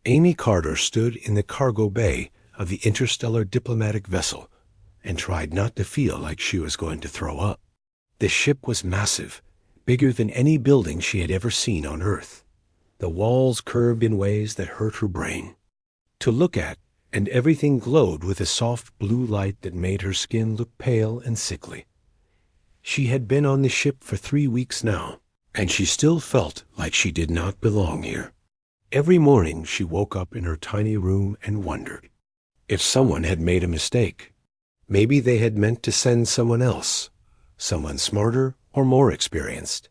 Amy Carter stood in the cargo bay of the interstellar diplomatic vessel and tried not to feel like she was going to throw up. The ship was massive, bigger than any building she had ever seen on Earth. The walls curved in ways that hurt her brain to look at, and everything glowed with a soft blue light that made her skin look pale and sickly. She had been on the ship for 3 weeks now, and she still felt like she did not belong here. Every morning she woke up in her tiny room and wondered if someone had made a mistake. Maybe they had meant to send someone else, someone smarter or more experienced,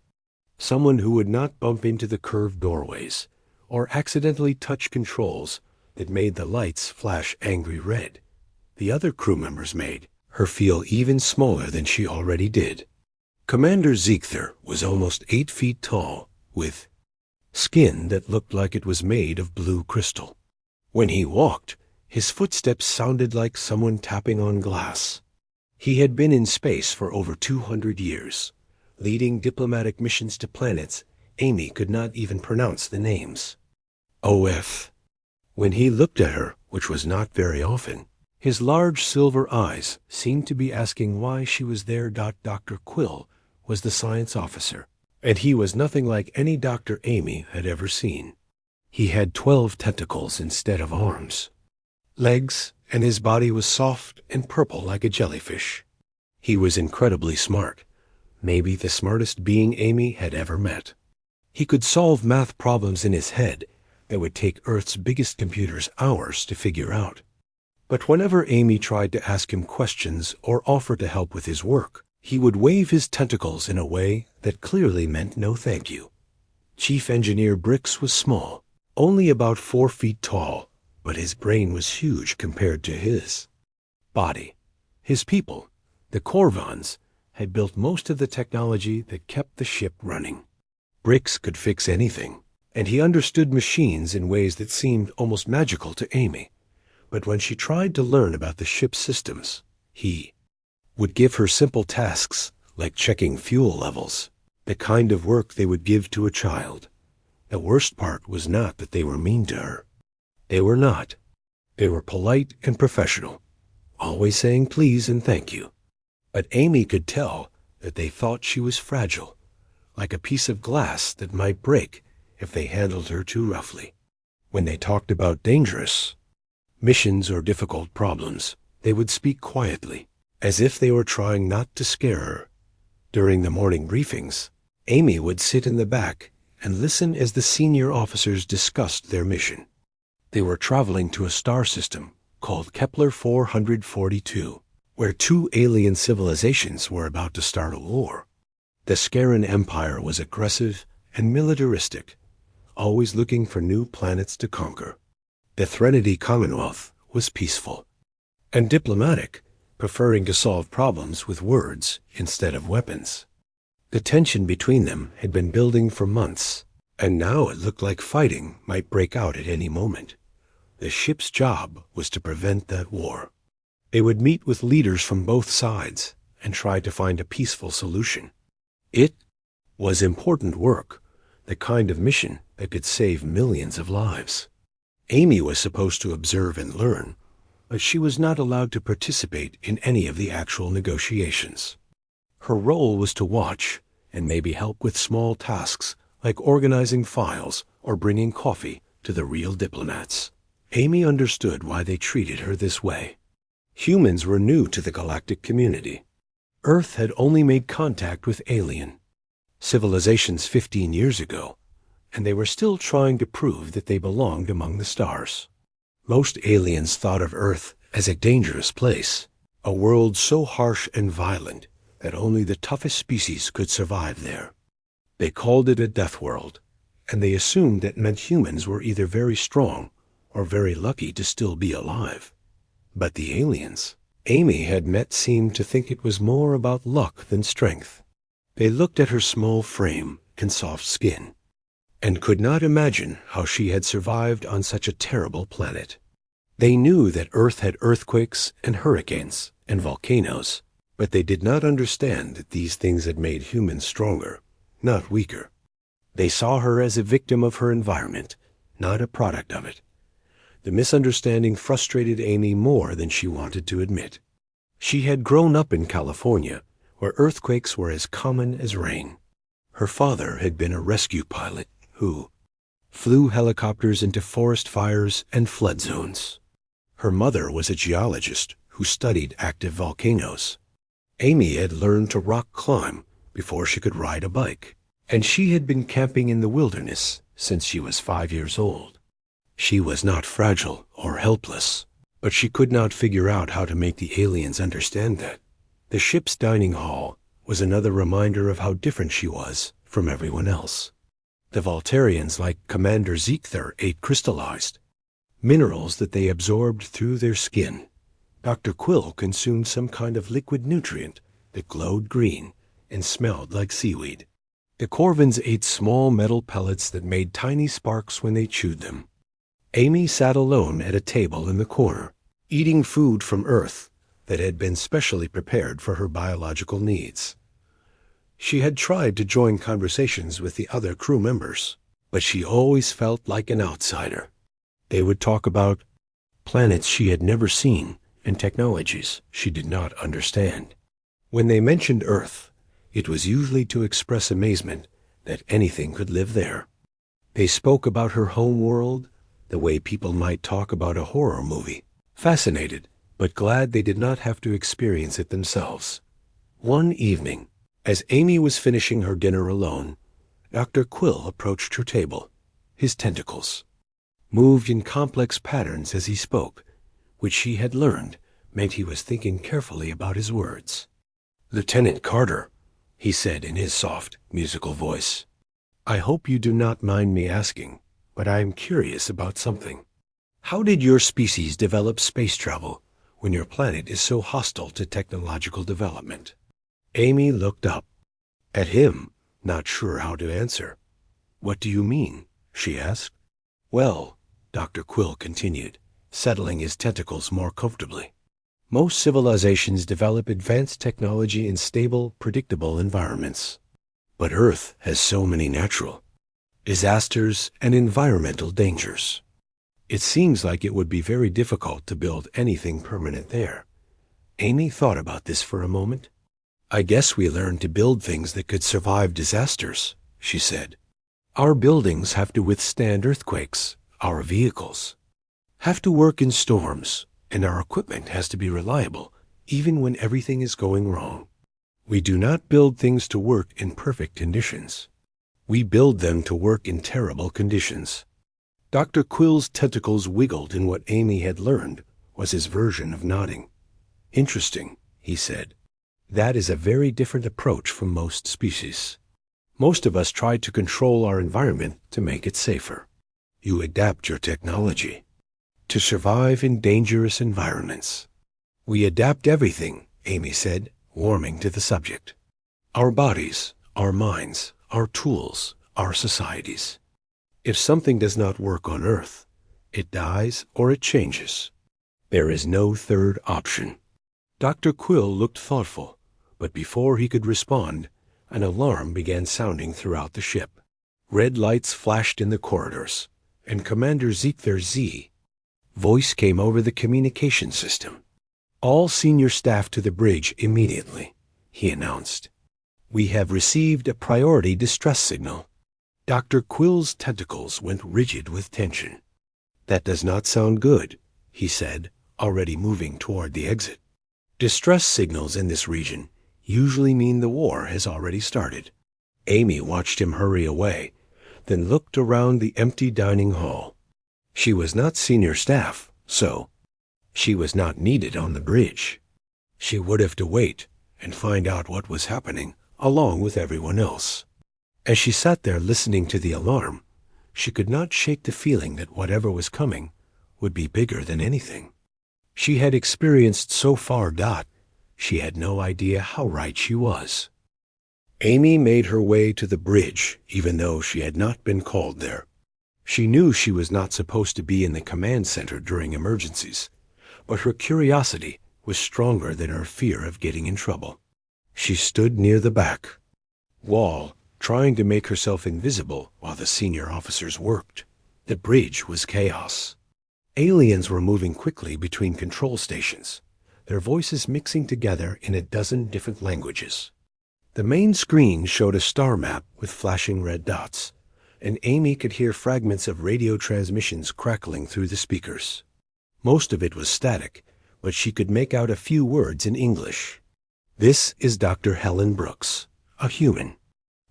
someone who would not bump into the curved doorways or accidentally touch controls that made the lights flash angry red. The other crew members made her feel even smaller than she already did. Commander Ziegther was almost 8 feet tall, with skin that looked like it was made of blue crystal. When he walked, his footsteps sounded like someone tapping on glass. He had been in space for over 200 years, leading diplomatic missions to planets Amy could not even pronounce the names. OF. When he looked at her, which was not very often, his large silver eyes seemed to be asking why she was there. Dr. Quill was the science officer, and he was nothing like any doctor Amy had ever seen. He had 12 tentacles instead of arms, legs, and his body was soft and purple like a jellyfish. He was incredibly smart, maybe the smartest being Amy had ever met. He could solve math problems in his head that would take Earth's biggest computers hours to figure out. But whenever Amy tried to ask him questions or offer to help with his work, he would wave his tentacles in a way that clearly meant no thank you. Chief Engineer Brix was small, only about 4 feet tall, but his brain was huge compared to his body. His people, the Corvans, had built most of the technology that kept the ship running. Brix could fix anything, and he understood machines in ways that seemed almost magical to Amy. But when she tried to learn about the ship's systems, he would give her simple tasks like checking fuel levels, the kind of work they would give to a child. The worst part was not that they were mean to her. They were not. They were polite and professional, always saying please and thank you. But Amy could tell that they thought she was fragile, like a piece of glass that might break if they handled her too roughly. When they talked about dangerous missions or difficult problems, they would speak quietly, as if they were trying not to scare her. During the morning briefings, Amy would sit in the back and listen as the senior officers discussed their mission. They were traveling to a star system called Kepler 442, where 2 alien civilizations were about to start a war. The Scaran Empire was aggressive and militaristic, always looking for new planets to conquer. The Threnody Commonwealth was peaceful and diplomatic, preferring to solve problems with words instead of weapons. The tension between them had been building for months, and now it looked like fighting might break out at any moment. The ship's job was to prevent that war. They would meet with leaders from both sides and try to find a peaceful solution. It was important work, the kind of mission that could save millions of lives. Amy was supposed to observe and learn, but she was not allowed to participate in any of the actual negotiations. Her role was to watch and maybe help with small tasks like organizing files or bringing coffee to the real diplomats. Amy understood why they treated her this way. Humans were new to the galactic community. Earth had only made contact with alien civilizations 15 years ago, and they were still trying to prove that they belonged among the stars. Most aliens thought of Earth as a dangerous place, a world so harsh and violent that only the toughest species could survive there. They called it a Deathworld, and they assumed that meant humans were either very strong or very lucky to still be alive. But the aliens Amy had met seemed to think it was more about luck than strength. They looked at her small frame and soft skin, and could not imagine how she had survived on such a terrible planet. They knew that Earth had earthquakes and hurricanes and volcanoes, but they did not understand that these things had made humans stronger, not weaker. They saw her as a victim of her environment, not a product of it, The misunderstanding frustrated Amy more than she wanted to admit. She had grown up in California, where earthquakes were as common as rain. Her father had been a rescue pilot who flew helicopters into forest fires and flood zones. Her mother was a geologist who studied active volcanoes. Amy had learned to rock climb before she could ride a bike, and she had been camping in the wilderness since she was 5 years old. She was not fragile or helpless, but she could not figure out how to make the aliens understand that. The ship's dining hall was another reminder of how different she was from everyone else. The Voltarians, like Commander Zeekther, ate crystallized minerals that they absorbed through their skin. Dr. Quill consumed some kind of liquid nutrient that glowed green and smelled like seaweed. The Corvins ate small metal pellets that made tiny sparks when they chewed them. Amy sat alone at a table in the corner, eating food from Earth that had been specially prepared for her biological needs. She had tried to join conversations with the other crew members, but she always felt like an outsider. They would talk about planets she had never seen and technologies she did not understand. When they mentioned Earth, it was usually to express amazement that anything could live there. They spoke about her home world the way people might talk about a horror movie, fascinated but glad they did not have to experience it themselves. One evening, as Amy was finishing her dinner alone, Dr. Quill approached her table. His tentacles moved in complex patterns as he spoke, which she had learned meant he was thinking carefully about his words. "Lieutenant Carter," he said in his soft, musical voice, "I hope you do not mind me asking, but I am curious about something. How did your species develop space travel when your planet is so hostile to technological development?" Amy looked up at him, not sure how to answer. "What do you mean?" she asked. "Well," Dr. Quill continued, settling his tentacles more comfortably, "most civilizations develop advanced technology in stable, predictable environments. But Earth has so many natural disasters and environmental dangers. It seems like it would be very difficult to build anything permanent there." Amy thought about this for a moment. "I guess we learned to build things that could survive disasters," she said. "Our buildings have to withstand earthquakes. Our vehicles have to work in storms, and our equipment has to be reliable, even when everything is going wrong. We do not build things to work in perfect conditions. We build them to work in terrible conditions." Dr. Quill's tentacles wiggled in what Amy had learned was his version of nodding. "Interesting," he said. "That is a very different approach from most species. Most of us try to control our environment to make it safer. You adapt your technology to survive in dangerous environments." "We adapt everything," Amy said, warming to the subject. "Our bodies, our minds, our tools, our societies. If something does not work on Earth, it dies or it changes. There is no third option." Dr. Quill looked thoughtful, but before he could respond, an alarm began sounding throughout the ship. Red lights flashed in the corridors, and Commander Zeekther's voice came over the communication system. "All senior staff to the bridge immediately," he announced. "We have received a priority distress signal." Dr. Quill's tentacles went rigid with tension. "That does not sound good," he said, already moving toward the exit. "Distress signals in this region usually mean the war has already started." Amy watched him hurry away, then looked around the empty dining hall. She was not senior staff, so she was not needed on the bridge. She would have to wait and find out what was happening along with everyone else. As she sat there listening to the alarm, she could not shake the feeling that whatever was coming would be bigger than anything she had experienced so far. She had no idea how right she was. Amy made her way to the bridge, even though she had not been called there. She knew she was not supposed to be in the command center during emergencies, but her curiosity was stronger than her fear of getting in trouble. She stood near the back wall, trying to make herself invisible while the senior officers worked. The bridge was chaos. Aliens were moving quickly between control stations, their voices mixing together in a dozen different languages. The main screen showed a star map with flashing red dots, and Amy could hear fragments of radio transmissions crackling through the speakers. Most of it was static, but she could make out a few words in English. "This is Dr. Helen Brooks, a human,"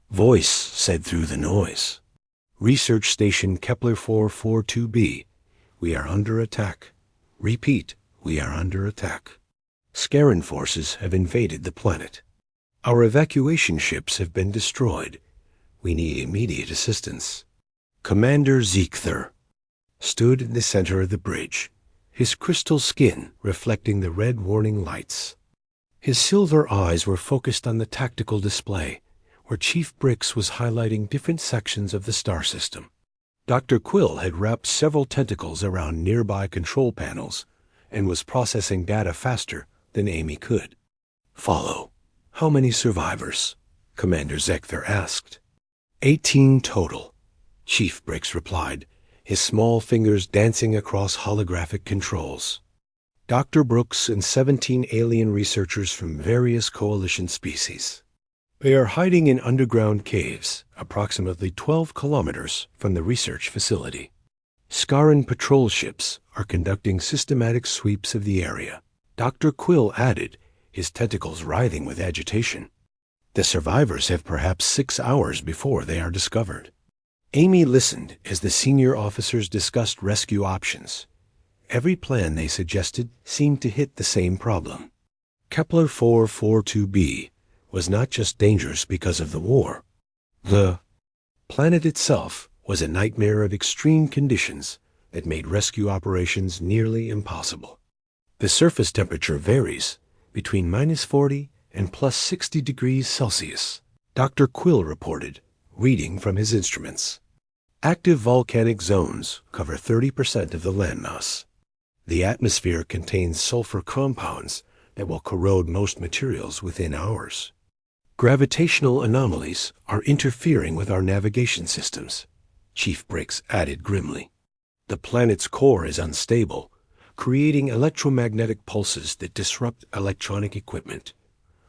voice said through the noise. "Research Station Kepler 442b. We are under attack. Repeat, we are under attack. Scaran forces have invaded the planet. Our evacuation ships have been destroyed. We need immediate assistance." Commander Ziegther stood in the center of the bridge, his crystal skin reflecting the red warning lights. His silver eyes were focused on the tactical display, where Chief Bricks was highlighting different sections of the star system. Dr. Quill had wrapped several tentacles around nearby control panels and was processing data faster than Amy could. "Follow. How many survivors?" Commander Ziegther asked. 18 total, Chief Bricks replied, his small fingers dancing across holographic controls. Dr. Brooks and 17 alien researchers from various coalition species. They are hiding in underground caves, approximately 12 kilometers from the research facility. Scaran patrol ships are conducting systematic sweeps of the area. Dr. Quill added, his tentacles writhing with agitation. The survivors have perhaps 6 hours before they are discovered. Amy listened as the senior officers discussed rescue options. Every plan they suggested seemed to hit the same problem. Kepler 442b was not just dangerous because of the war. The planet itself was a nightmare of extreme conditions that made rescue operations nearly impossible. The surface temperature varies between -40 and +60 degrees Celsius, Dr. Quill reported, reading from his instruments. Active volcanic zones cover 30% of the landmass. The atmosphere contains sulfur compounds that will corrode most materials within hours. Gravitational anomalies are interfering with our navigation systems, Chief Bricks added grimly. The planet's core is unstable, creating electromagnetic pulses that disrupt electronic equipment.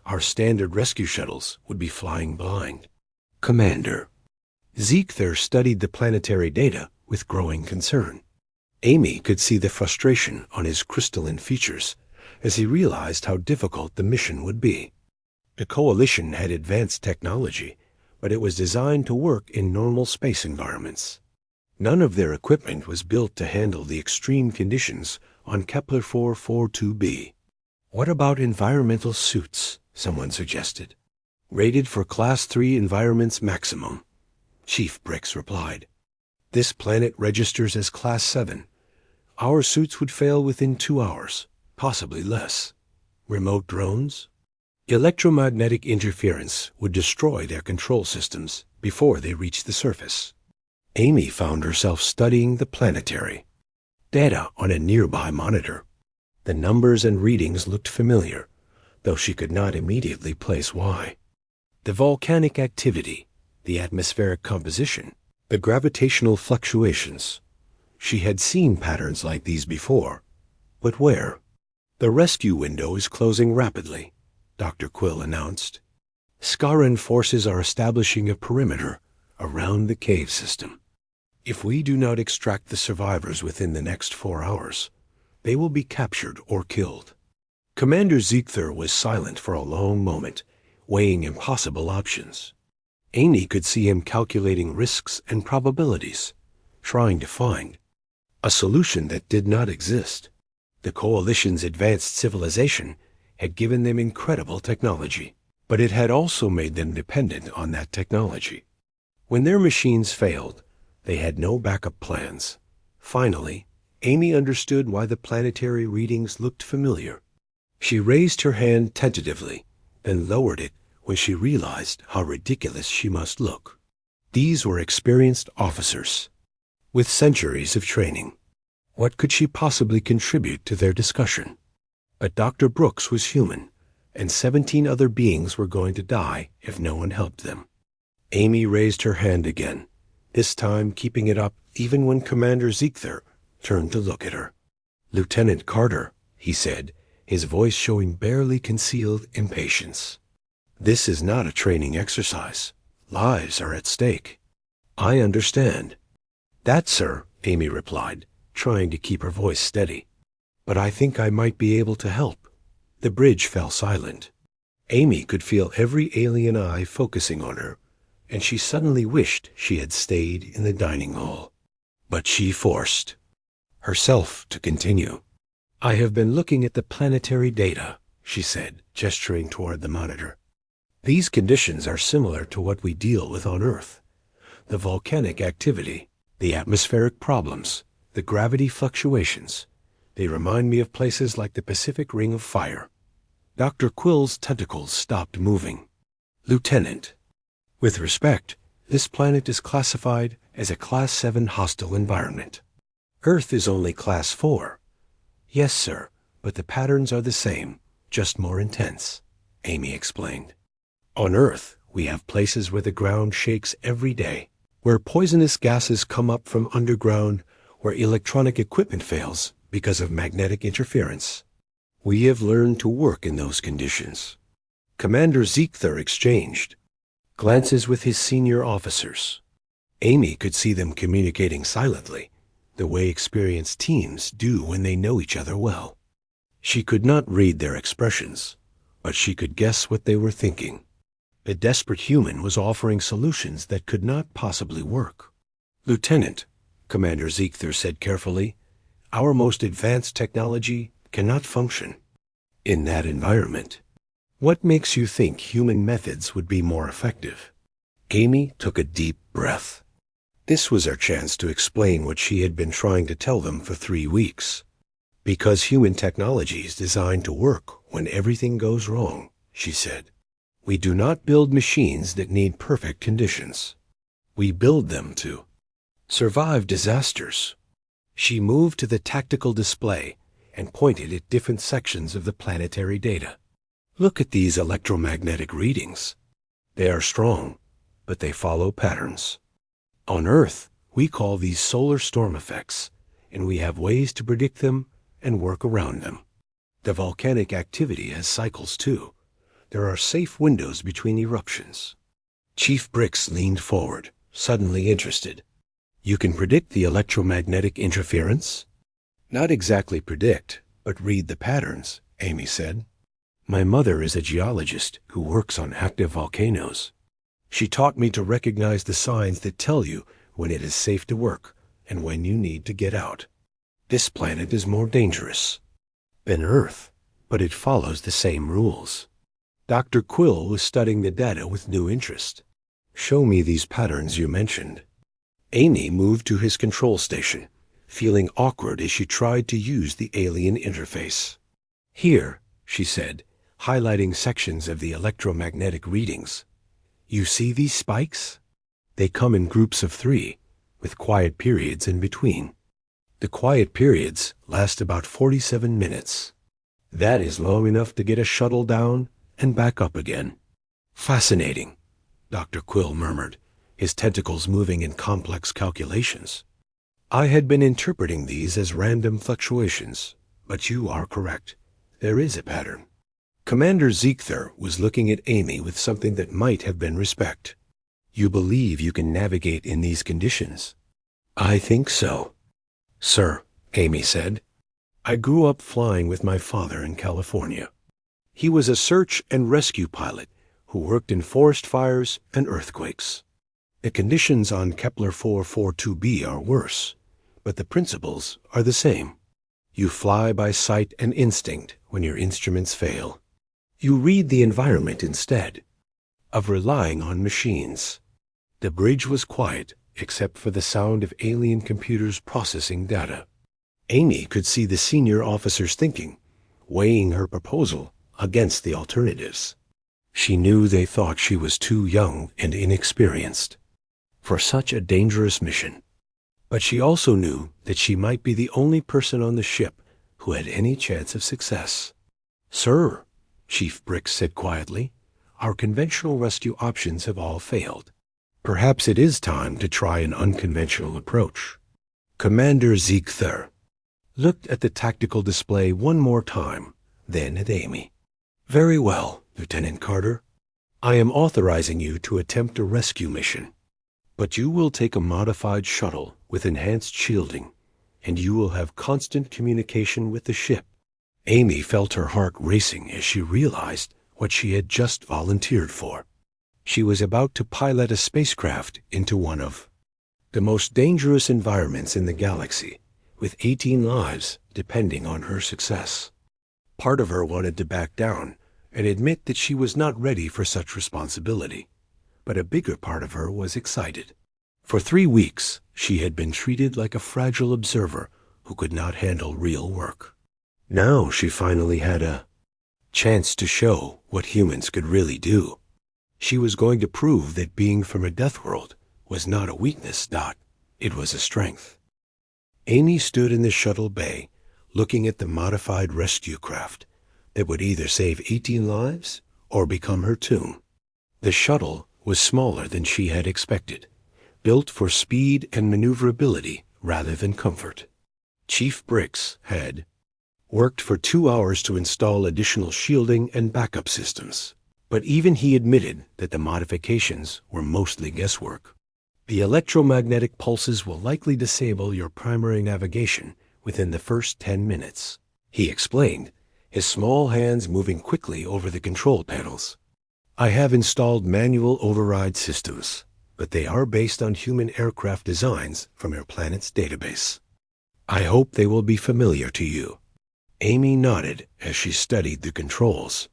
Our standard rescue shuttles would be flying blind. Commander Ziegther studied the planetary data with growing concern. Amy could see the frustration on his crystalline features as he realized how difficult the mission would be. The Coalition had advanced technology, but it was designed to work in normal space environments. None of their equipment was built to handle the extreme conditions on Kepler 442b. "What about environmental suits?" someone suggested. "Rated for Class 3 environments maximum," Chief Bricks replied. "This planet registers as Class 7. Our suits would fail within 2 hours, possibly less. Remote drones? Electromagnetic interference would destroy their control systems before they reach the surface." Amy found herself studying the planetary data on a nearby monitor. The numbers and readings looked familiar, though she could not immediately place why. The volcanic activity, the atmospheric composition, the gravitational fluctuations. She had seen patterns like these before, but where? "The rescue window is closing rapidly," Dr. Quill announced. "Scaran forces are establishing a perimeter around the cave system. If we do not extract the survivors within the next 4 hours, they will be captured or killed." Commander Ziegther was silent for a long moment, weighing impossible options. Amy could see him calculating risks and probabilities, trying to find a solution that did not exist. The Coalition's advanced civilization had given them incredible technology, but it had also made them dependent on that technology. When their machines failed, they had no backup plans. Finally, Amy understood why the planetary readings looked familiar. She raised her hand tentatively, then lowered it when she realized how ridiculous she must look. These were experienced officers, with centuries of training. What could she possibly contribute to their discussion? But Dr. Brooks was human, and 17 other beings were going to die if no one helped them. Amy raised her hand again, this time keeping it up even when Commander Ziegther turned to look at her. "Lieutenant Carter," he said, his voice showing barely concealed impatience. "This is not a training exercise. Lives are at stake." "I understand." "That, sir," Amy replied, trying to keep her voice steady. "But I think I might be able to help." The bridge fell silent. Amy could feel every alien eye focusing on her, and she suddenly wished she had stayed in the dining hall. But she forced herself to continue. "I have been looking at the planetary data," she said, gesturing toward the monitor. "These conditions are similar to what we deal with on Earth. The volcanic activity, the atmospheric problems, the gravity fluctuations. They remind me of places like the Pacific Ring of Fire." Dr. Quill's tentacles stopped moving. "Lieutenant, with respect, this planet is classified as a Class 7 hostile environment. Earth is only Class 4. "Yes, sir, but the patterns are the same, just more intense," Amy explained. "On Earth, we have places where the ground shakes every day, where poisonous gases come up from underground, where electronic equipment fails because of magnetic interference. We have learned to work in those conditions." Commander Ziegler exchanged glances with his senior officers. Amy could see them communicating silently, the way experienced teams do when they know each other well. She could not read their expressions, but she could guess what they were thinking. A desperate human was offering solutions that could not possibly work. "Lieutenant," Commander Ziegler said carefully, "our most advanced technology cannot function in that environment. What makes you think human methods would be more effective?" Amy took a deep breath. This was her chance to explain what she had been trying to tell them for 3 weeks. "Because human technology is designed to work when everything goes wrong," she said. "We do not build machines that need perfect conditions. We build them to survive disasters." She moved to the tactical display and pointed at different sections of the planetary data. "Look at these electromagnetic readings. They are strong, but they follow patterns. On Earth, we call these solar storm effects, and we have ways to predict them and work around them. The volcanic activity has cycles too. There are safe windows between eruptions." Chief Bricks leaned forward, suddenly interested. "You can predict the electromagnetic interference?" "Not exactly predict, but read the patterns," Amy said. "My mother is a geologist who works on active volcanoes. She taught me to recognize the signs that tell you when it is safe to work and when you need to get out. This planet is more dangerous than Earth, but it follows the same rules." Dr. Quill was studying the data with new interest. "Show me these patterns you mentioned." Amy moved to his control station, feeling awkward as she tried to use the alien interface. "Here," she said, highlighting sections of the electromagnetic readings. "You see these spikes? They come in groups of 3, with quiet periods in between. The quiet periods last about 47 minutes. That is long enough to get a shuttle down and back up again." "Fascinating," Dr. Quill murmured, his tentacles moving in complex calculations. "I had been interpreting these as random fluctuations, but you are correct. There is a pattern." Commander Ziegler was looking at Amy with something that might have been respect. "You believe you can navigate in these conditions?" "I think so, sir," Amy said. "I grew up flying with my father in California. He was a search and rescue pilot who worked in forest fires and earthquakes. The conditions on Kepler 442b are worse, but the principles are the same. You fly by sight and instinct when your instruments fail. You read the environment instead of relying on machines." The bridge was quiet, except for the sound of alien computers processing data. Amy could see the senior officers thinking, weighing her proposal against the alternatives. She knew they thought she was too young and inexperienced for such a dangerous mission. But she also knew that she might be the only person on the ship who had any chance of success. "Sir," Chief Bricks said quietly, "our conventional rescue options have all failed. Perhaps it is time to try an unconventional approach." Commander Ziegler looked at the tactical display one more time, then at Amy. "Very well, Lieutenant Carter. I am authorizing you to attempt a rescue mission. But you will take a modified shuttle with enhanced shielding, and you will have constant communication with the ship." Amy felt her heart racing as she realized what she had just volunteered for. She was about to pilot a spacecraft into one of the most dangerous environments in the galaxy, with 18 lives depending on her success. Part of her wanted to back down and admit that she was not ready for such responsibility, but a bigger part of her was excited. For 3 weeks, she had been treated like a fragile observer who could not handle real work. Now she finally had a chance to show what humans could really do. She was going to prove that being from a Deathworld was not a weakness, it was a strength. Amy stood in the shuttle bay, looking at the modified rescue craft that would either save 18 lives or become her tomb. The shuttle was smaller than she had expected, built for speed and maneuverability rather than comfort. Chief Bricks had worked for 2 hours to install additional shielding and backup systems, but even he admitted that the modifications were mostly guesswork. "The electromagnetic pulses will likely disable your primary navigation within the first 10 minutes, he explained, his small hands moving quickly over the control panels. "I have installed manual override systems, but they are based on human aircraft designs from your planet's database. I hope they will be familiar to you." Amy nodded as she studied the controls.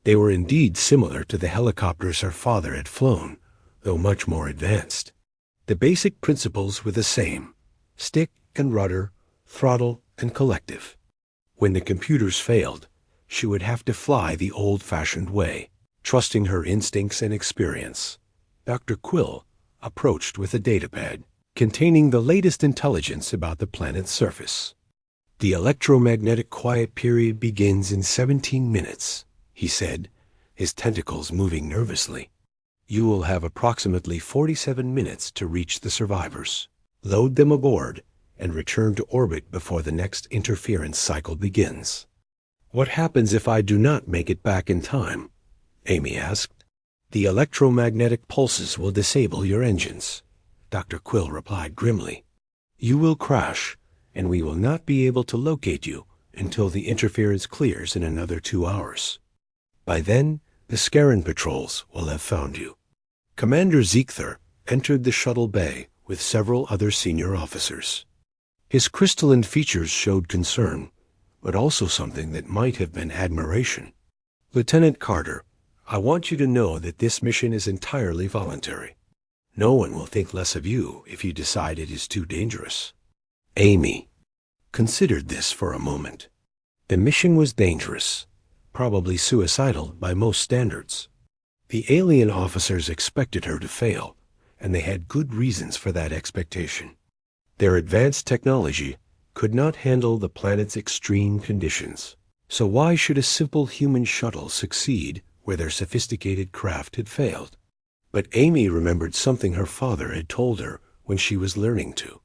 They were indeed similar to the helicopters her father had flown, though much more advanced. The basic principles were the same: stick and rudder, throttle and collective. When the computers failed, she would have to fly the old-fashioned way, trusting her instincts and experience. Dr. Quill approached with a datapad containing the latest intelligence about the planet's surface. "The electromagnetic quiet period begins in 17 minutes, he said, his tentacles moving nervously. "You will have approximately 47 minutes to reach the survivors, load them aboard, and return to orbit before the next interference cycle begins." "What happens if I do not make it back in time?" Amy asked. "The electromagnetic pulses will disable your engines," Dr. Quill replied grimly. "You will crash, and we will not be able to locate you until the interference clears in another 2 hours. By then, the Scarran patrols will have found you." Commander Ziegther entered the shuttle bay with several other senior officers. His crystalline features showed concern, but also something that might have been admiration. "Lieutenant Carter, I want you to know that this mission is entirely voluntary. No one will think less of you if you decide it is too dangerous." Amy considered this for a moment. The mission was dangerous, probably suicidal by most standards. The alien officers expected her to fail, and they had good reasons for that expectation. Their advanced technology could not handle the planet's extreme conditions, so why should a simple human shuttle succeed where their sophisticated craft had failed? But Amy remembered something her father had told her when she was learning to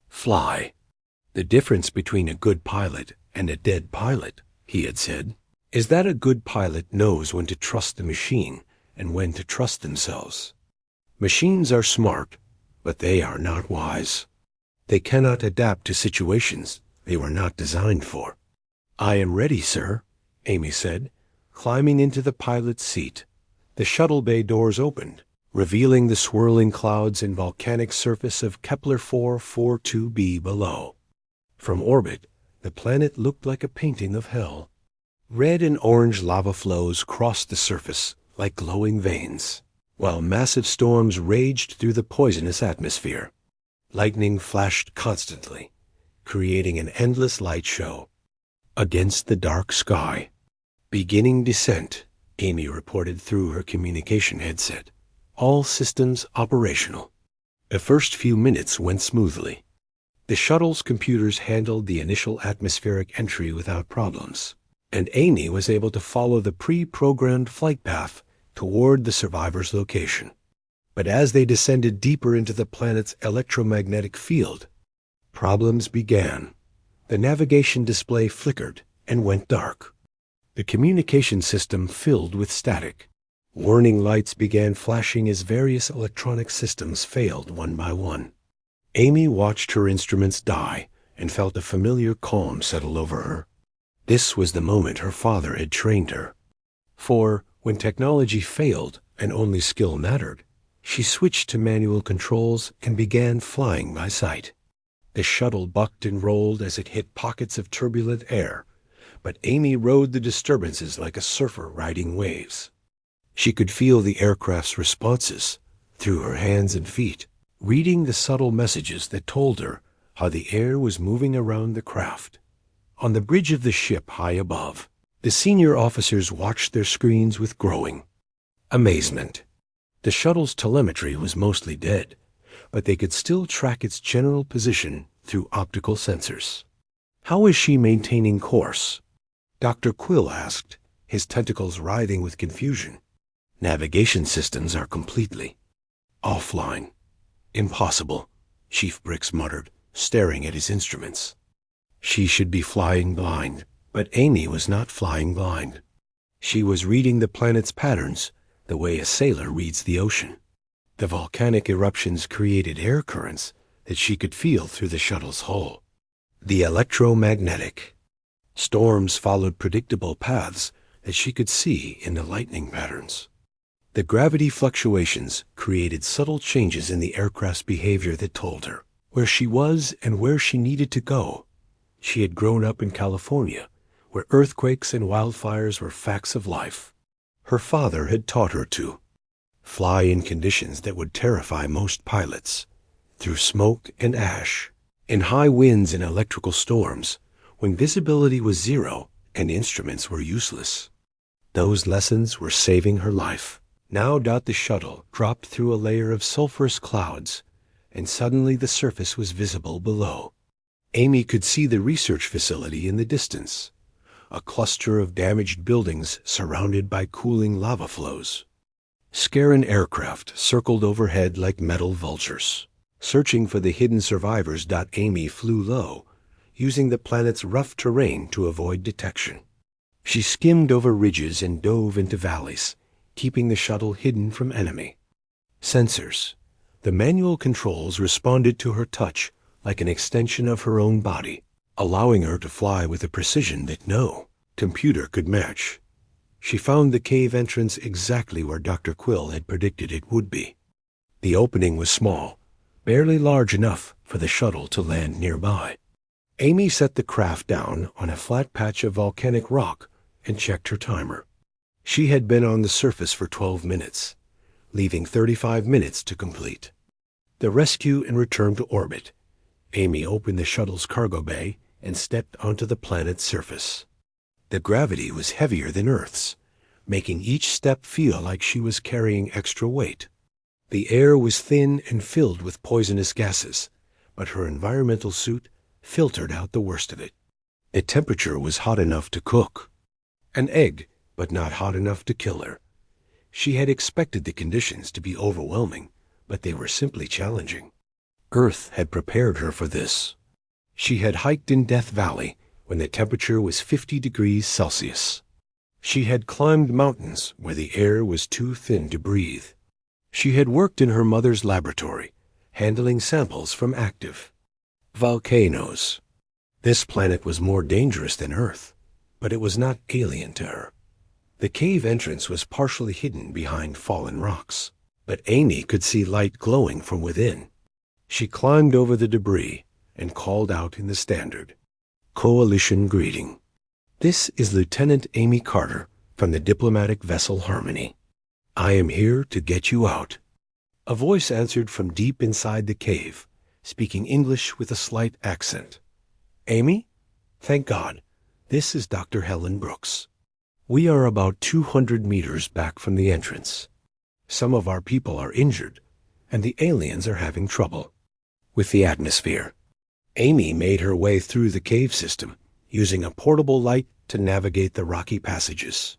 fly. "The difference between a good pilot and a dead pilot," he had said, "is that a good pilot knows when to trust the machine and when to trust themselves. Machines are smart, but they are not wise. They cannot adapt to situations they were not designed for." "I am ready, sir," Amy said, climbing into the pilot's seat. The shuttle bay doors opened, revealing the swirling clouds and volcanic surface of Kepler 442b below. From orbit, the planet looked like a painting of hell. Red and orange lava flows crossed the surface like glowing veins, while massive storms raged through the poisonous atmosphere. Lightning flashed constantly, creating an endless light show against the dark sky. "Beginning descent," Amy reported through her communication headset. "All systems operational." The first few minutes went smoothly. The shuttle's computers handled the initial atmospheric entry without problems, and Amy was able to follow the pre-programmed flight path toward the survivors' location. But as they descended deeper into the planet's electromagnetic field, problems began. The navigation display flickered and went dark. The communication system filled with static. Warning lights began flashing as various electronic systems failed one by one. Amy watched her instruments die and felt a familiar calm settle over her. This was the moment her father had trained her. For, when technology failed and only skill mattered, she switched to manual controls and began flying by sight. The shuttle bucked and rolled as it hit pockets of turbulent air, but Amy rode the disturbances like a surfer riding waves. She could feel the aircraft's responses through her hands and feet, reading the subtle messages that told her how the air was moving around the craft. On the bridge of the ship high above, the senior officers watched their screens with growing amazement. The shuttle's telemetry was mostly dead, but they could still track its general position through optical sensors. "How is she maintaining course?" Dr. Quill asked, his tentacles writhing with confusion. "Navigation systems are completely offline." "Impossible," Chief Bricks muttered, staring at his instruments. She should be flying blind, but Amy was not flying blind. She was reading the planet's patterns the way a sailor reads the ocean. The volcanic eruptions created air currents that she could feel through the shuttle's hull. The electromagnetic storms followed predictable paths that she could see in the lightning patterns. The gravity fluctuations created subtle changes in the aircraft's behavior that told her where she was and where she needed to go. She had grown up in California, where earthquakes and wildfires were facts of life. Her father had taught her to fly in conditions that would terrify most pilots, through smoke and ash, in high winds and electrical storms, when visibility was zero and instruments were useless. Those lessons were saving her life. Now the shuttle dropped through a layer of sulfurous clouds, and suddenly the surface was visible below. Amy could see the research facility in the distance, a cluster of damaged buildings surrounded by cooling lava flows. Scaran aircraft circled overhead like metal vultures, searching for the hidden survivors. Amy flew low, using the planet's rough terrain to avoid detection. She skimmed over ridges and dove into valleys, keeping the shuttle hidden from enemy. Sensors. The manual controls responded to her touch like an extension of her own body, allowing her to fly with a precision that no computer could match. She found the cave entrance exactly where Dr. Quill had predicted it would be. The opening was small, barely large enough for the shuttle to land nearby. Amy set the craft down on a flat patch of volcanic rock and checked her timer. She had been on the surface for 12 minutes, leaving 35 minutes to complete. The rescue and return to orbit. Amy opened the shuttle's cargo bay and stepped onto the planet's surface. The gravity was heavier than Earth's, making each step feel like she was carrying extra weight. The air was thin and filled with poisonous gases, but her environmental suit filtered out the worst of it. The temperature was hot enough to cook an egg, but not hot enough to kill her. She had expected the conditions to be overwhelming, but they were simply challenging. Earth had prepared her for this. She had hiked in Death Valley when the temperature was 50 degrees Celsius. She had climbed mountains where the air was too thin to breathe. She had worked in her mother's laboratory, handling samples from active volcanoes. This planet was more dangerous than Earth, but it was not alien to her. The cave entrance was partially hidden behind fallen rocks, but Amy could see light glowing from within. She climbed over the debris and called out in the standard Coalition greeting. "This is Lieutenant Amy Carter from the diplomatic vessel Harmony. I am here to get you out." A voice answered from deep inside the cave, speaking English with a slight accent. "Amy? Thank God. This is Dr. Helen Brooks. We are about 200 meters back from the entrance. Some of our people are injured, and the aliens are having trouble with the atmosphere." Amy made her way through the cave system, using a portable light to navigate the rocky passages.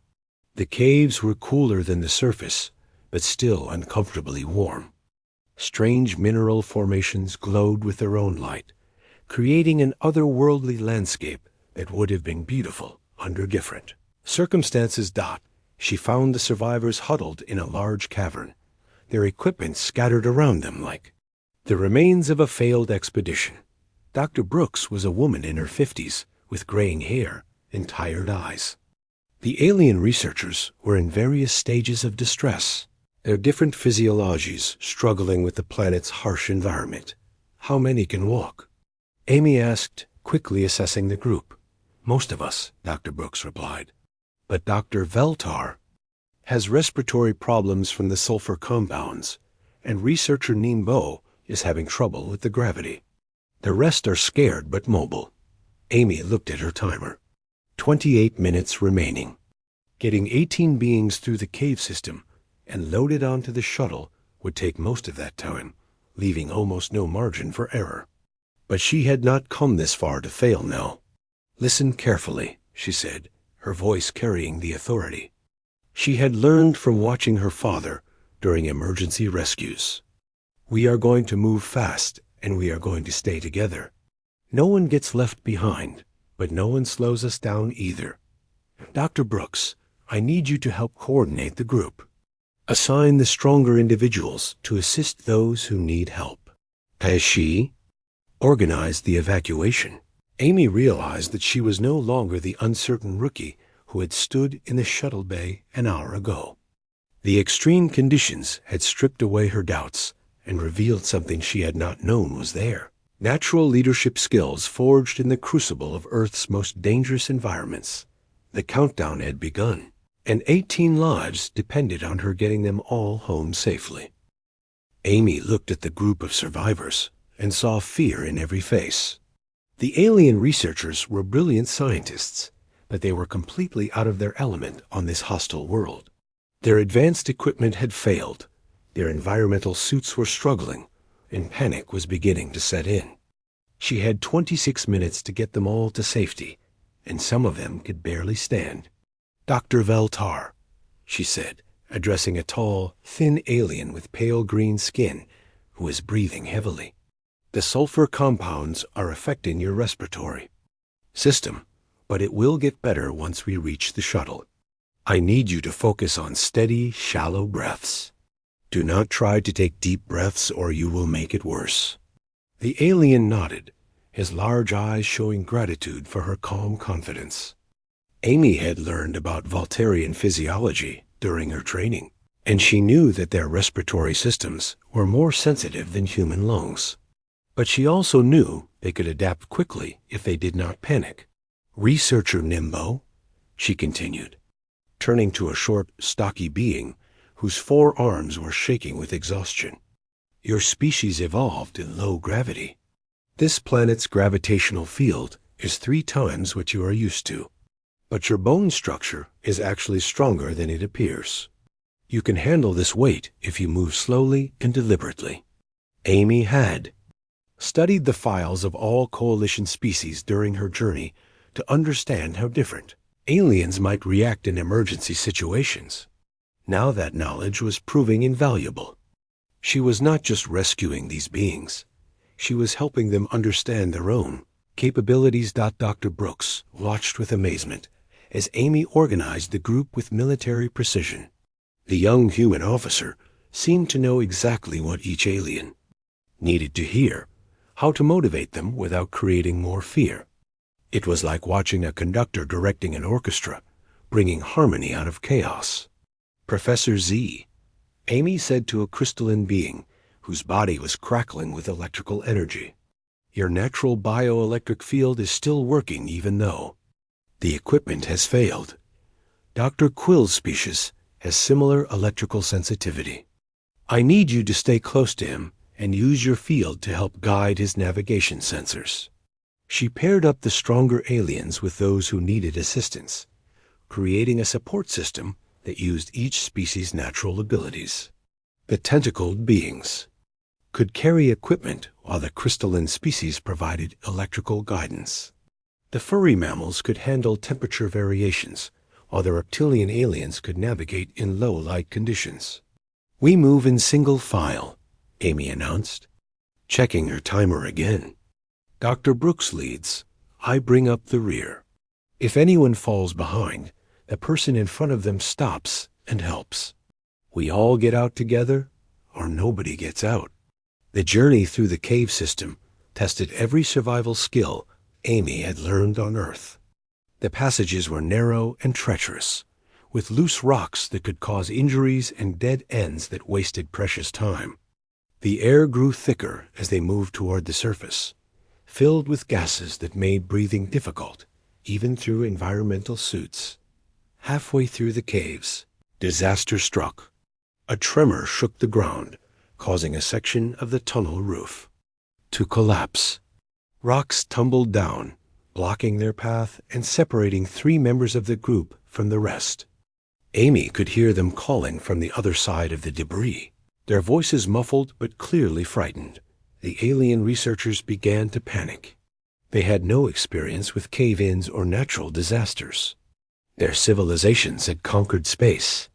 The caves were cooler than the surface, but still uncomfortably warm. Strange mineral formations glowed with their own light, creating an otherworldly landscape that would have been beautiful under different circumstances. She found the survivors huddled in a large cavern, their equipment scattered around them like the remains of a failed expedition. Dr. Brooks was a woman in her 50s with graying hair and tired eyes. The alien researchers were in various stages of distress, their different physiologies struggling with the planet's harsh environment. "How many can walk?" Amy asked, quickly assessing the group. "Most of us," Dr. Brooks replied. "But Dr. Veltar has respiratory problems from the sulfur compounds, and researcher Nimbo is having trouble with the gravity. The rest are scared but mobile." Amy looked at her timer. 28 minutes remaining. Getting 18 beings through the cave system and loaded onto the shuttle would take most of that time, leaving almost no margin for error. But she had not come this far to fail now. "Listen carefully," she said, her voice carrying the authority. She had learned from watching her father during emergency rescues. "We are going to move fast, and we are going to stay together. No one gets left behind, but no one slows us down either. Dr. Brooks, I need you to help coordinate the group. Assign the stronger individuals to assist those who need help." As she organized the evacuation, Amy realized that she was no longer the uncertain rookie who had stood in the shuttle bay an hour ago. The extreme conditions had stripped away her doubts and revealed something she had not known was there. Natural leadership skills forged in the crucible of Earth's most dangerous environments. The countdown had begun, and 18 lives depended on her getting them all home safely. Amy looked at the group of survivors and saw fear in every face. The alien researchers were brilliant scientists, but they were completely out of their element on this hostile world. Their advanced equipment had failed, their environmental suits were struggling, and panic was beginning to set in. She had 26 minutes to get them all to safety, and some of them could barely stand. "Dr. Veltar," she said, addressing a tall, thin alien with pale green skin who was breathing heavily. "The sulfur compounds are affecting your respiratory system, but it will get better once we reach the shuttle. I need you to focus on steady, shallow breaths. Do not try to take deep breaths or you will make it worse." The alien nodded, his large eyes showing gratitude for her calm confidence. Amy had learned about Voltarian physiology during her training, and she knew that their respiratory systems were more sensitive than human lungs. But she also knew they could adapt quickly if they did not panic. "Researcher Nimbo," she continued, turning to a short, stocky being whose 4 arms were shaking with exhaustion. "Your species evolved in low gravity. This planet's gravitational field is 3 times what you are used to, but your bone structure is actually stronger than it appears. You can handle this weight if you move slowly and deliberately." Amy had studied the files of all coalition species during her journey to understand how different aliens might react in emergency situations. Now that knowledge was proving invaluable. She was not just rescuing these beings. She was helping them understand their own capabilities. Dr. Brooks watched with amazement as Amy organized the group with military precision. The young human officer seemed to know exactly what each alien needed to hear, how to motivate them without creating more fear. It was like watching a conductor directing an orchestra, bringing harmony out of chaos. "Professor Z," Amy said to a crystalline being whose body was crackling with electrical energy, "your natural bioelectric field is still working even though the equipment has failed. Dr. Quill's species has similar electrical sensitivity. I need you to stay close to him and use your field to help guide his navigation sensors." She paired up the stronger aliens with those who needed assistance, creating a support system that used each species' natural abilities. The tentacled beings could carry equipment while the crystalline species provided electrical guidance. The furry mammals could handle temperature variations, while the reptilian aliens could navigate in low light conditions. "We move in single file," Amy announced, checking her timer again. Dr. Brooks leads. I bring up the rear. If anyone falls behind, the person in front of them stops and helps. We all get out together, or nobody gets out. The journey through the cave system tested every survival skill Amy had learned on Earth. The passages were narrow and treacherous, with loose rocks that could cause injuries and dead ends that wasted precious time. The air grew thicker as they moved toward the surface, filled with gases that made breathing difficult, even through environmental suits. Halfway through the caves, disaster struck. A tremor shook the ground, causing a section of the tunnel roof to collapse. Rocks tumbled down, blocking their path and separating 3 members of the group from the rest. Amy could hear them calling from the other side of the debris, their voices muffled but clearly frightened. The alien researchers began to panic. They had no experience with cave-ins or natural disasters. Their civilizations had conquered space,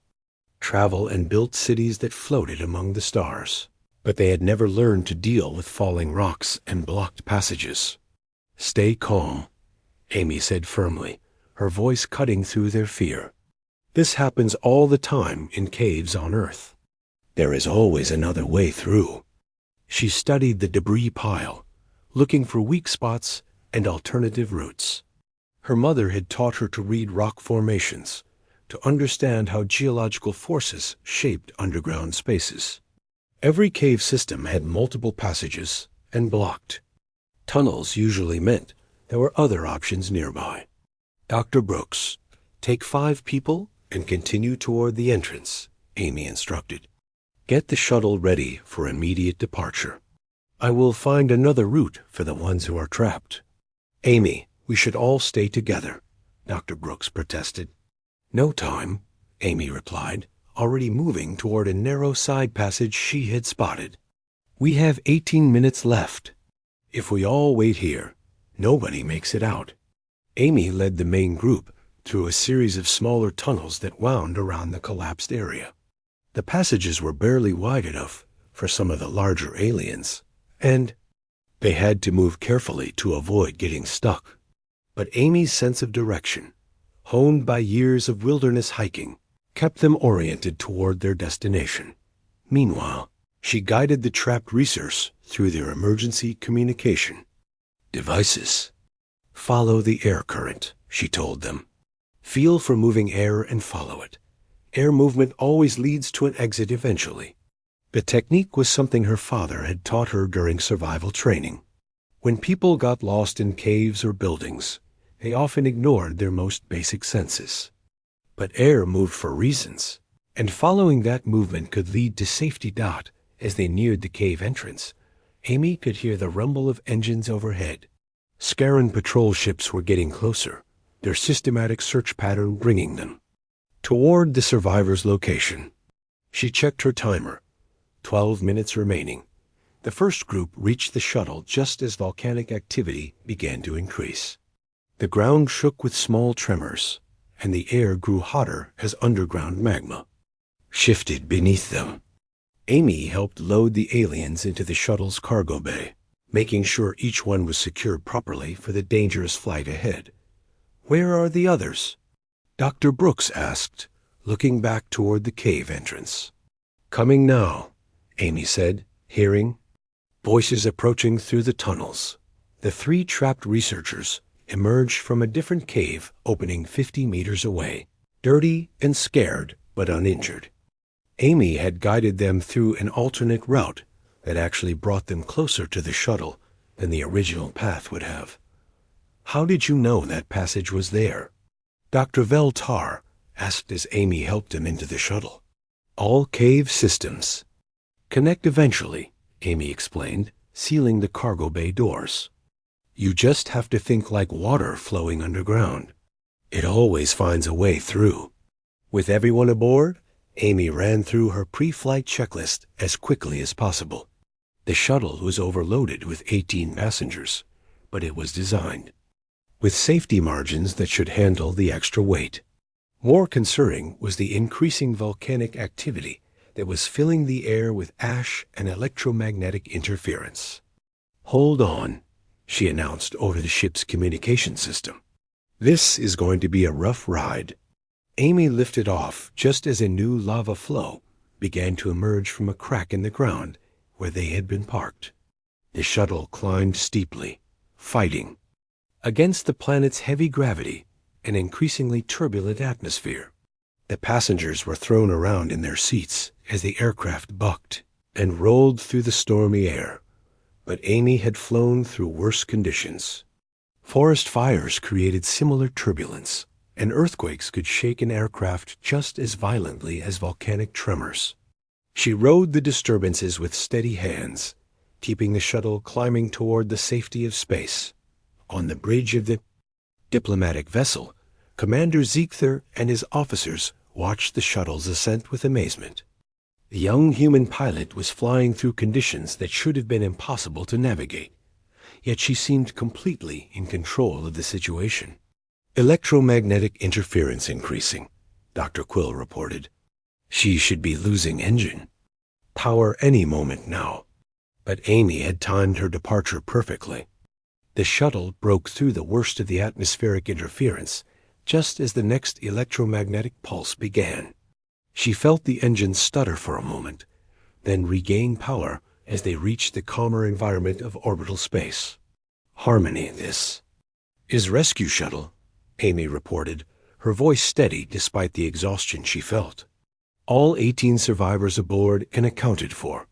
traveled and built cities that floated among the stars, but they had never learned to deal with falling rocks and blocked passages. Stay calm, Amy said firmly, her voice cutting through their fear. This happens all the time in caves on Earth. There is always another way through. She studied the debris pile, looking for weak spots and alternative routes. Her mother had taught her to read rock formations, to understand how geological forces shaped underground spaces. Every cave system had multiple passages and blocked. Tunnels usually meant there were other options nearby. Dr. Brooks, take 5 people and continue toward the entrance, Amy instructed. Get the shuttle ready for immediate departure. I will find another route for the ones who are trapped. Amy, we should all stay together, Dr. Brooks protested. No time, Amy replied, already moving toward a narrow side passage she had spotted. We have 18 minutes left. If we all wait here, nobody makes it out. Amy led the main group through a series of smaller tunnels that wound around the collapsed area. The passages were barely wide enough for some of the larger aliens, and they had to move carefully to avoid getting stuck. But Amy's sense of direction, honed by years of wilderness hiking, kept them oriented toward their destination. Meanwhile, she guided the trapped researchers through their emergency communication devices. Follow the air current, she told them. Feel for moving air and follow it. Air movement always leads to an exit eventually. The technique was something her father had taught her during survival training. When people got lost in caves or buildings, they often ignored their most basic senses. But air moved for reasons, and following that movement could lead to safety. As they neared the cave entrance, Amy could hear the rumble of engines overhead. Scarran patrol ships were getting closer, their systematic search pattern bringing them toward the survivors' location. She checked her timer. 12 minutes remaining. The first group reached the shuttle just as volcanic activity began to increase. The ground shook with small tremors, and the air grew hotter as underground magma shifted beneath them. Amy helped load the aliens into the shuttle's cargo bay, making sure each one was secured properly for the dangerous flight ahead. Where are the others? Dr. Brooks asked, looking back toward the cave entrance. Coming now, Amy said, hearing voices approaching through the tunnels. The 3 trapped researchers emerged from a different cave opening 50 meters away, dirty and scared but uninjured. Amy had guided them through an alternate route that actually brought them closer to the shuttle than the original path would have. How did you know that passage was there? Dr. Veltar asked as Amy helped him into the shuttle. All cave systems connect eventually, Amy explained, sealing the cargo bay doors. You just have to think like water flowing underground. It always finds a way through. With everyone aboard, Amy ran through her pre-flight checklist as quickly as possible. The shuttle was overloaded with 18 passengers, but it was designed with safety margins that should handle the extra weight. More concerning was the increasing volcanic activity that was filling the air with ash and electromagnetic interference. Hold on, she announced over the ship's communication system. "This is going to be a rough ride." Amy lifted off just as a new lava flow began to emerge from a crack in the ground where they had been parked. The shuttle climbed steeply, fighting against the planet's heavy gravity and increasingly turbulent atmosphere. The passengers were thrown around in their seats as the aircraft bucked and rolled through the stormy air, but Amy had flown through worse conditions. Forest fires created similar turbulence, and earthquakes could shake an aircraft just as violently as volcanic tremors. She rode the disturbances with steady hands, keeping the shuttle climbing toward the safety of space. On the bridge of the diplomatic vessel, Commander Ziegther and his officers watched the shuttle's ascent with amazement. The young human pilot was flying through conditions that should have been impossible to navigate, yet she seemed completely in control of the situation. "Electromagnetic interference increasing," Dr. Quill reported. "She should be losing engine power any moment now." But Amy had timed her departure perfectly. The shuttle broke through the worst of the atmospheric interference just as the next electromagnetic pulse began. She felt the engine stutter for a moment, then regain power as they reached the calmer environment of orbital space. "Harmony, this is rescue shuttle," Amy reported, her voice steady despite the exhaustion she felt. "All 18 survivors aboard and accounted for.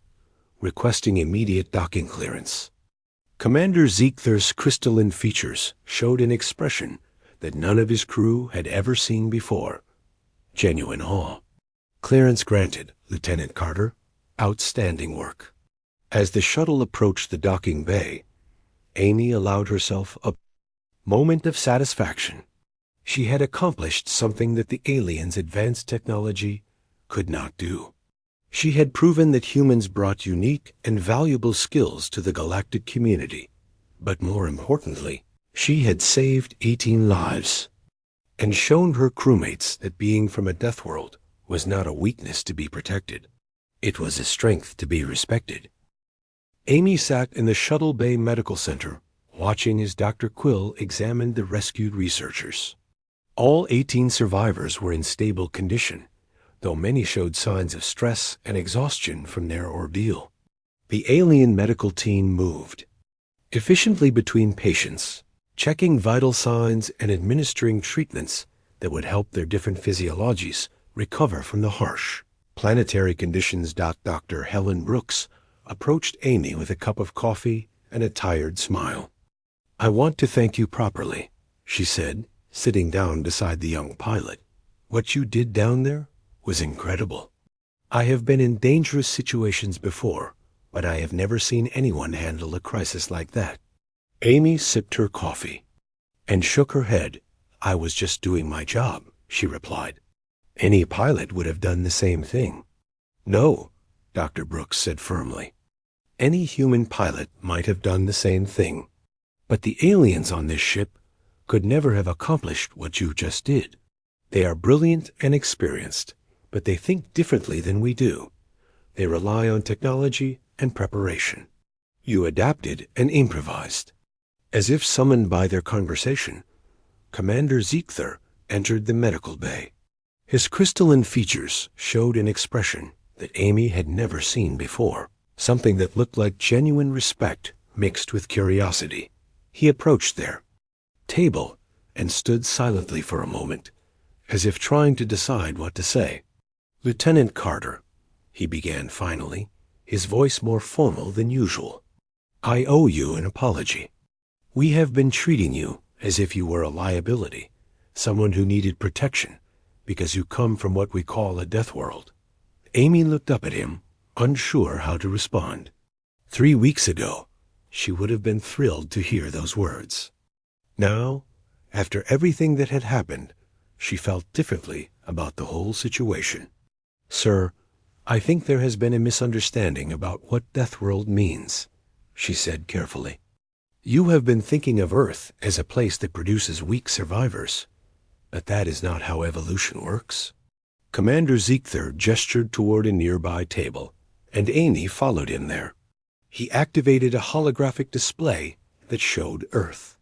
Requesting immediate docking clearance." Commander Ziegther's crystalline features showed an expression that none of his crew had ever seen before. Genuine awe. "Clearance granted, Lieutenant Carter. Outstanding work." As the shuttle approached the docking bay, Amy allowed herself a moment of satisfaction. She had accomplished something that the aliens' advanced technology could not do. She had proven that humans brought unique and valuable skills to the galactic community, but more importantly, she had saved 18 lives and shown her crewmates that being from a Deathworld was not a weakness to be protected. It was a strength to be respected. Amy sat in the Shuttle Bay Medical Center, watching as Dr. Quill examined the rescued researchers. All 18 survivors were in stable condition, though many showed signs of stress and exhaustion from their ordeal. The alien medical team moved efficiently between patients, checking vital signs and administering treatments that would help their different physiologies recover from the harsh planetary conditions. Dr. Helen Brooks approached Amy with a cup of coffee and a tired smile. "I want to thank you properly," she said, sitting down beside the young pilot. "What you did down there was incredible. I have been in dangerous situations before, but I have never seen anyone handle a crisis like that." Amy sipped her coffee and shook her head. "I was just doing my job," she replied. "Any pilot would have done the same thing." "No," Dr. Brooks said firmly. "Any human pilot might have done the same thing, but the aliens on this ship could never have accomplished what you just did. They are brilliant and experienced, but they think differently than we do. They rely on technology and preparation. You adapted and improvised." As if summoned by their conversation, Commander Ziegther entered the medical bay. His crystalline features showed an expression that Amy had never seen before, something that looked like genuine respect mixed with curiosity. He approached their table and stood silently for a moment, as if trying to decide what to say. "Lieutenant Carter," he began finally, his voice more formal than usual, "I owe you an apology. We have been treating you as if you were a liability, someone who needed protection, because you come from what we call a Deathworld." Amy looked up at him, unsure how to respond. 3 weeks ago, she would have been thrilled to hear those words. Now, after everything that had happened, she felt differently about the whole situation. "Sir, I think there has been a misunderstanding about what Deathworld means," she said carefully. "You have been thinking of Earth as a place that produces weak survivors, but that is not how evolution works." Commander Ziegther gestured toward a nearby table, and Amy followed him there. He activated a holographic display that showed Earth.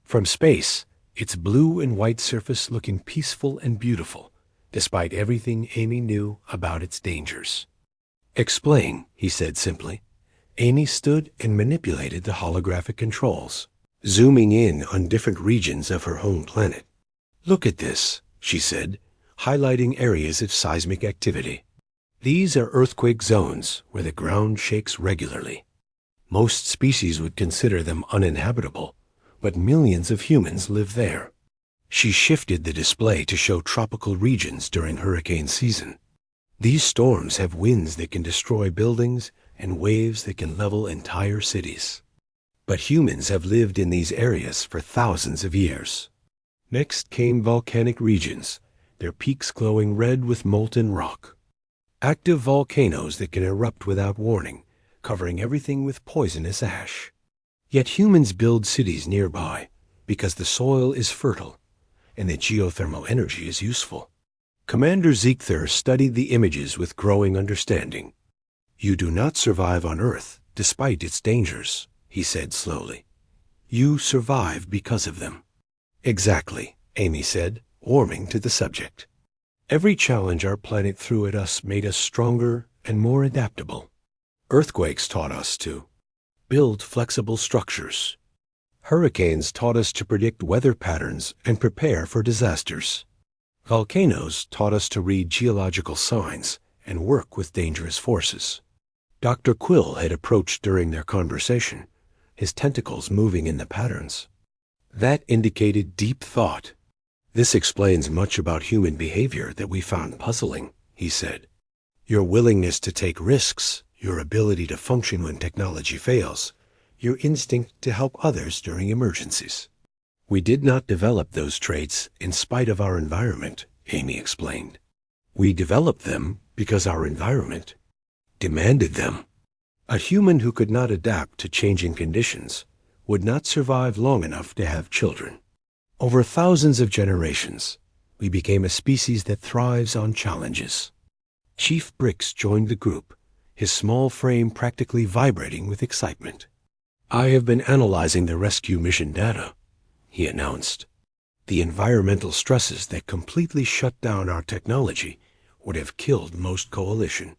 From space, its blue and white surface looking peaceful and beautiful, despite everything Amy knew about its dangers. "Explain," he said simply. Amy stood and manipulated the holographic controls, zooming in on different regions of her home planet. "Look at this," she said, highlighting areas of seismic activity. "These are earthquake zones where the ground shakes regularly. Most species would consider them uninhabitable, but millions of humans live there." She shifted the display to show tropical regions during hurricane season. "These storms have winds that can destroy buildings and waves that can level entire cities. But humans have lived in these areas for thousands of years." Next came volcanic regions, their peaks glowing red with molten rock. Active volcanoes that can erupt without warning, covering everything with poisonous ash. Yet humans build cities nearby because the soil is fertile and the geothermal energy is useful. Commander Ziegther studied the images with growing understanding. "You do not survive on Earth despite its dangers," he said slowly. "You survive because of them." "Exactly," Amy said, warming to the subject. "Every challenge our planet threw at us made us stronger and more adaptable. Earthquakes taught us to build flexible structures. Hurricanes taught us to predict weather patterns and prepare for disasters. Volcanoes taught us to read geological signs and work with dangerous forces." Dr. Quill had approached during their conversation, his tentacles moving in the patterns. That indicated deep thought. "This explains much about human behavior that we found puzzling," he said. "Your willingness to take risks, your ability to function when technology fails, your instinct to help others during emergencies. We did not develop those traits in spite of our environment," Amy explained. "We developed them because our environment demanded them. A human who could not adapt to changing conditions would not survive long enough to have children. Over thousands of generations, we became a species that thrives on challenges." Chief Bricks joined the group, his small frame practically vibrating with excitement. "I have been analyzing the rescue mission data," he announced. "The environmental stresses that completely shut down our technology would have killed most coalition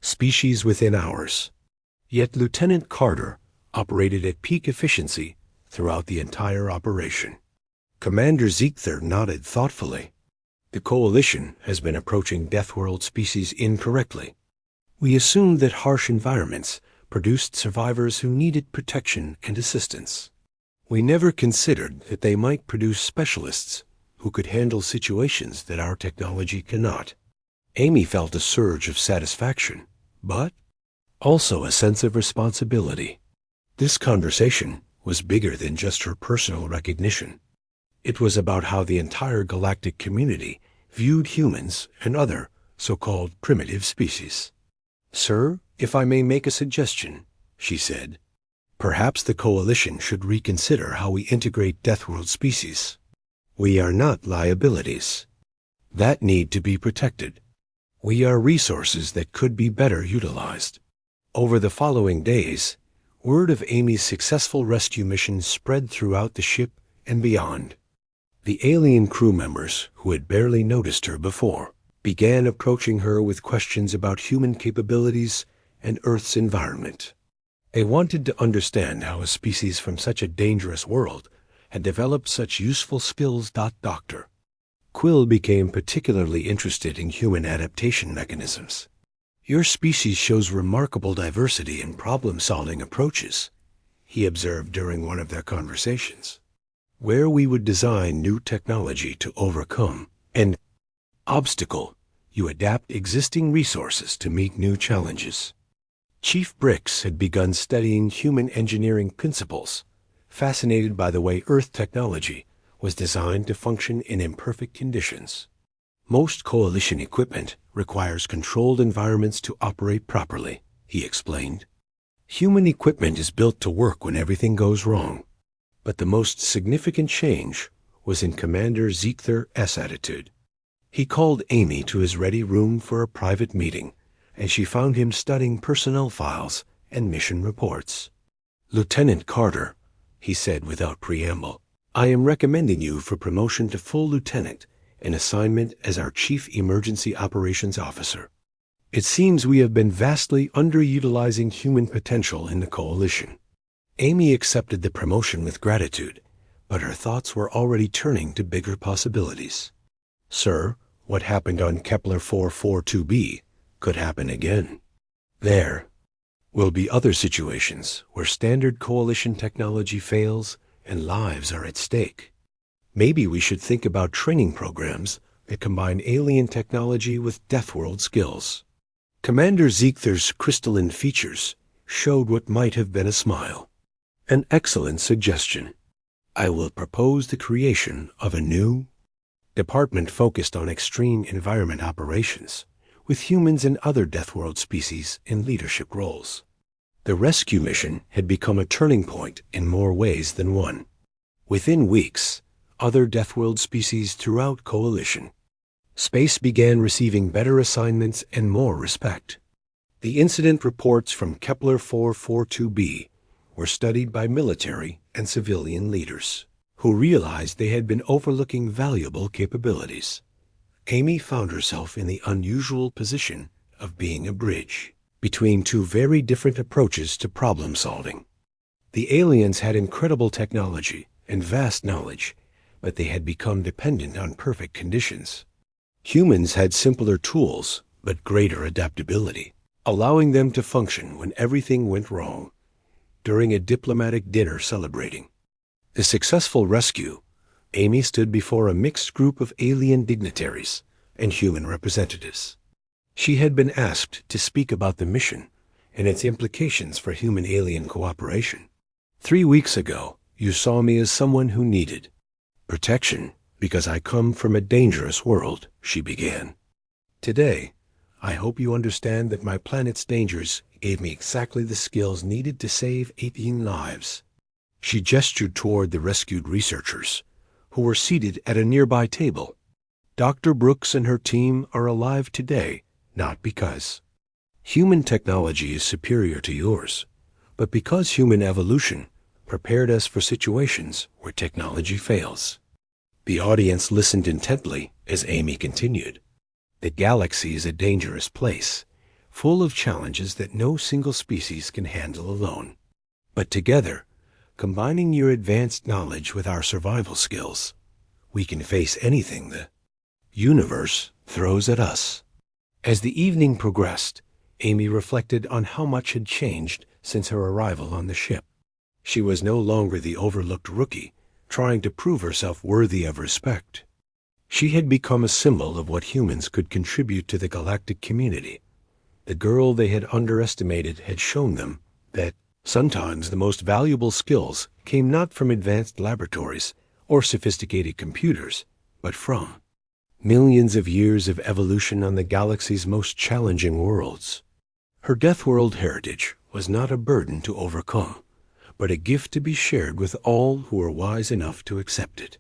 species within hours. Yet Lieutenant Carter operated at peak efficiency throughout the entire operation." Commander Ziegther nodded thoughtfully. "The Coalition has been approaching Deathworld species incorrectly. We assumed that harsh environments produced survivors who needed protection and assistance. We never considered that they might produce specialists who could handle situations that our technology cannot." Amy felt a surge of satisfaction, but also a sense of responsibility. This conversation was bigger than just her personal recognition. It was about how the entire galactic community viewed humans and other so-called primitive species. "Sir, if I may make a suggestion," she said, "perhaps the Coalition should reconsider how we integrate Deathworld species. We are not liabilities that need to be protected. We are resources that could be better utilized." Over the following days, word of Amy's successful rescue mission spread throughout the ship and beyond. The alien crew members, who had barely noticed her before, began approaching her with questions about human capabilities and Earth's environment. They wanted to understand how a species from such a dangerous world had developed such useful skills. Dr. Quill became particularly interested in human adaptation mechanisms. "Your species shows remarkable diversity in problem-solving approaches," he observed during one of their conversations. "Where we would design new technology to overcome an obstacle, you adapt existing resources to meet new challenges." Chief Bricks had begun studying human engineering principles, fascinated by the way Earth technology was designed to function in imperfect conditions. "Most Coalition equipment requires controlled environments to operate properly," he explained. "Human equipment is built to work when everything goes wrong." But the most significant change was in Commander Ziegther's attitude. He called Amy to his ready room for a private meeting, and she found him studying personnel files and mission reports. "Lieutenant Carter," he said without preamble. I am recommending you for promotion to full lieutenant and assignment as our Chief Emergency Operations Officer. It seems we have been vastly underutilizing human potential in the Coalition. Amy accepted the promotion with gratitude, but her thoughts were already turning to bigger possibilities. Sir, what happened on Kepler 442b could happen again. There will be other situations where standard Coalition technology fails and lives are at stake. Maybe we should think about training programs that combine alien technology with Deathworld skills. Commander Zeekther's crystalline features showed what might have been a smile. An excellent suggestion. I will propose the creation of a new department focused on extreme environment operations, with humans and other Deathworld species in leadership roles. The rescue mission had become a turning point in more ways than one. Within weeks, other Deathworld species throughout Coalition space began receiving better assignments and more respect. The incident reports from Kepler 442b were studied by military and civilian leaders, who realized they had been overlooking valuable capabilities. Amy found herself in the unusual position of being a bridge between two very different approaches to problem solving. The aliens had incredible technology and vast knowledge, but they had become dependent on perfect conditions. Humans had simpler tools, but greater adaptability, allowing them to function when everything went wrong. During a diplomatic dinner celebrating the successful rescue, Amy stood before a mixed group of alien dignitaries and human representatives. She had been asked to speak about the mission and its implications for human-alien cooperation. 3 weeks ago, you saw me as someone who needed protection because I come from a dangerous world, she began. Today, I hope you understand that my planet's dangers gave me exactly the skills needed to save 18 lives. She gestured toward the rescued researchers, who were seated at a nearby table. Dr. Brooks and her team are alive today, not because human technology is superior to yours, but because human evolution prepared us for situations where technology fails. The audience listened intently as Amy continued. The galaxy is a dangerous place, full of challenges that no single species can handle alone. But together, combining your advanced knowledge with our survival skills, we can face anything the universe throws at us. As the evening progressed, Amy reflected on how much had changed since her arrival on the ship. She was no longer the overlooked rookie, trying to prove herself worthy of respect. She had become a symbol of what humans could contribute to the galactic community. The girl they had underestimated had shown them that sometimes the most valuable skills came not from advanced laboratories or sophisticated computers, but from millions of years of evolution on the galaxy's most challenging worlds. Her Deathworld heritage was not a burden to overcome, but a gift to be shared with all who were wise enough to accept it.